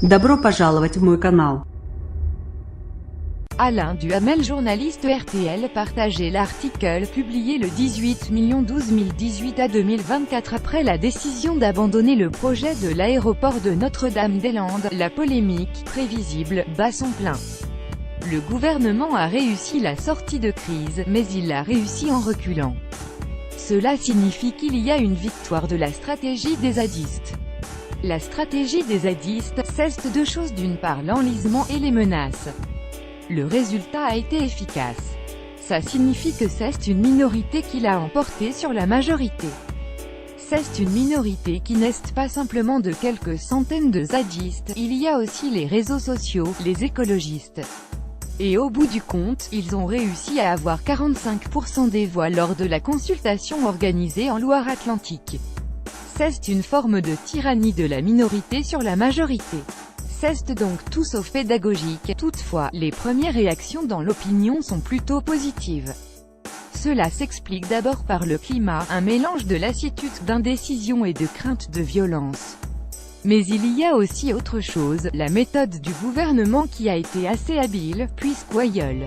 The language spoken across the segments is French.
Добро пожаловать в мой канал. Alain Duhamel, journaliste RTL, partageait l'article publié le 18 12 2018 à 2024 après la décision d'abandonner le projet de l'aéroport de Notre-Dame-des-Landes. La polémique, prévisible, bat son plein. Le gouvernement a réussi la sortie de crise, mais il l'a réussi en reculant. Cela signifie qu'il y a une victoire de la stratégie des zadistes. La stratégie des zadistes, c'est deux choses: d'une part l'enlisement et les menaces. Le résultat a été efficace. Ça signifie que c'est une minorité qui l'a emporté sur la majorité. C'est une minorité qui n'est pas simplement de quelques centaines de zadistes, il y a aussi les réseaux sociaux, les écologistes. Et au bout du compte, ils ont réussi à avoir 45% des voix lors de la consultation organisée en Loire-Atlantique. C'est une forme de tyrannie de la minorité sur la majorité. C'est donc tout sauf pédagogique. Toutefois, les premières réactions dans l'opinion sont plutôt positives. Cela s'explique d'abord par le climat, un mélange de lassitude, d'indécision et de crainte de violence. Mais il y a aussi autre chose, la méthode du gouvernement qui a été assez habile, puis squailleule.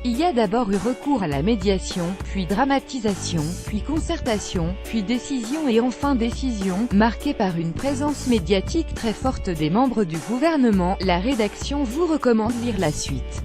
Il y a d'abord eu recours à la médiation, puis dramatisation, puis concertation, puis décision et enfin décision, marquée par une présence médiatique très forte des membres du gouvernement. La rédaction vous recommande lire la suite.